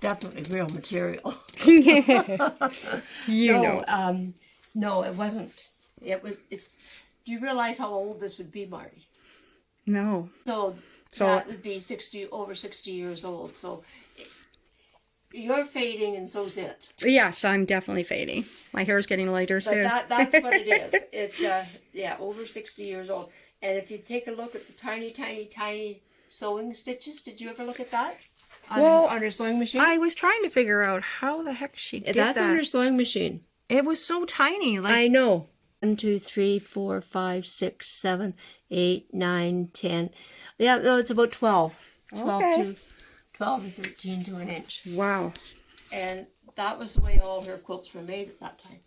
definitely real material. You know. No, it wasn't. It's. Do you realize how old this would be, Marty? No. So that would be over 60 years old. So you're fading, and so's it. Yes, I'm definitely fading. My hair's getting lighter too. But that's what it is. It's over 60 years old. And if you take a look at the tiny, tiny, tiny sewing stitches, did you ever look at that? On her sewing machine? I was trying to figure out how the heck she did that. That's on her sewing machine. It was so tiny. Like I know. 1, 2, 3, 4, 5, 6, 7, 8, 9, 10. Yeah, no, it's about 12. 12 to 13 to an inch. Wow. And that was the way all her quilts were made at that time.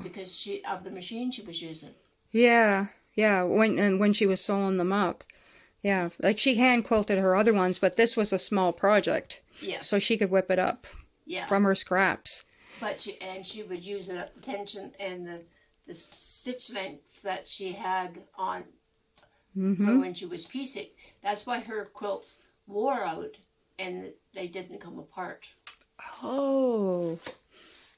Because of the machine she was using. Yeah. Yeah, when she was sewing them up. Yeah, like she hand quilted her other ones, but this was a small project. Yes. So she could whip it up from her scraps. But she would use it at the tension and the stitch length that she had on for when she was piecing. That's why her quilts wore out and they didn't come apart. Oh.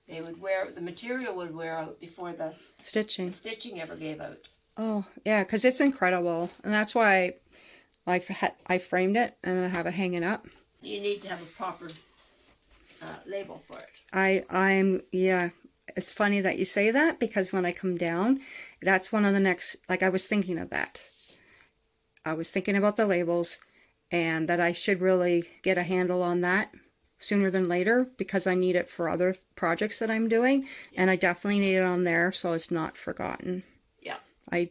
They would the material would wear out before the stitching ever gave out. Oh, yeah, because it's incredible. And that's why I framed it and I have it hanging up. You need to have a proper label for it. Yeah. It's funny that you say that because when I come down, that's one of the next, like I was thinking of that. I was thinking about the labels and that I should really get a handle on that sooner than later because I need it for other projects that I'm doing. Yeah. And I definitely need it on there so it's not forgotten. Yeah. I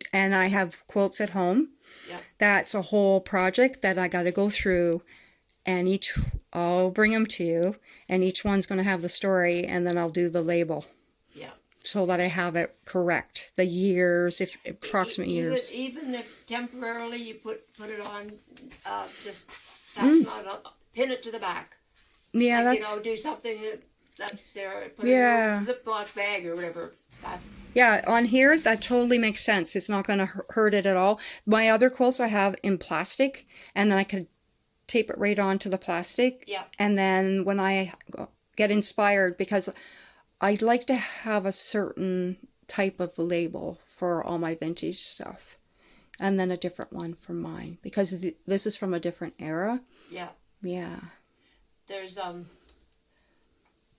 have quilts at home. Yeah. That's a whole project that I got to go through and I'll bring them to you and each one's going to have the story and then I'll do the label. Yeah. So that I have it correct. The years, approximate years. Even if temporarily you put it on, that's not pin it to the back. Yeah, like, do something that's there. Put it in a Ziploc bag or whatever. Yeah, on here, that totally makes sense. It's not going to hurt it at all. My other quilts I have in plastic, and then I could tape it right onto the plastic. Yeah. And then when I get inspired, because I'd like to have a certain type of label for all my vintage stuff. And then a different one for mine. Because this is from a different era. Yeah. Yeah. There's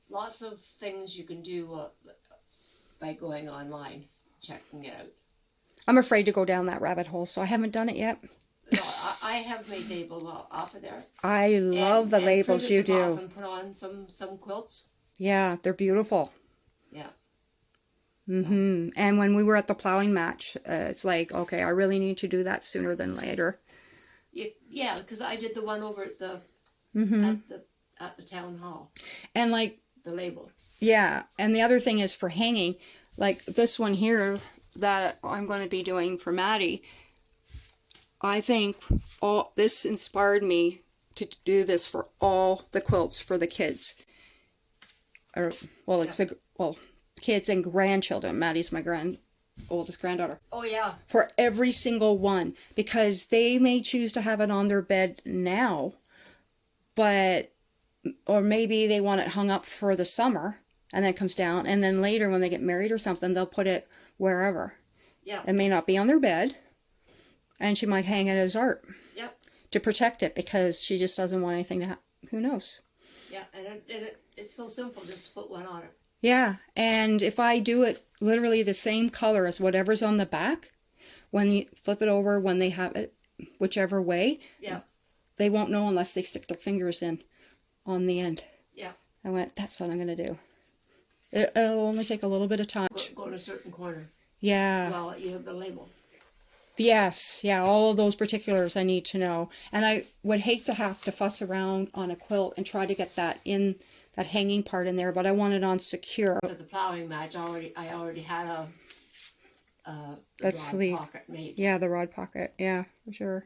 lots of things you can do by going online, checking it out. I'm afraid to go down that rabbit hole, so I haven't done it yet. No, I have made labels off of there. I love the labels you do. And put on some quilts. Yeah, they're beautiful. Yeah. Mm-hmm. And when we were at the plowing match, it's like, okay, I really need to do that sooner than later. Yeah, because I did the one over at the at the town hall. And like the label. Yeah, and the other thing is for hanging, like this one here that I'm going to be doing for Maddie. I think this inspired me to do this for all the quilts for the kids. Kids and grandchildren. Maddie's my oldest granddaughter. Oh, yeah. For every single one. Because they may choose to have it on their bed now. Or maybe they want it hung up for the summer. And then it comes down. And then later when they get married or something, they'll put it wherever. Yeah. It may not be on their bed. And she might hang it as art. Yep. To protect it. Because she just doesn't want anything to happen. Who knows? Yeah. And it's so simple just to put one on it. Yeah, and if I do it literally the same color as whatever's on the back, when you flip it over, when they have it, whichever way, they won't know unless they stick their fingers in on the end. Yeah. I went, that's what I'm going to do. It'll only take a little bit of time. Go to a certain corner. Yeah. Well, you have the label. Yes, yeah, all of those particulars I need to know. And I would hate to have to fuss around on a quilt and try to get that in... that hanging part in there, but I want it on secure. For the plowing match, I already had a that rod sleeve pocket made. Yeah, the rod pocket. Yeah, for sure.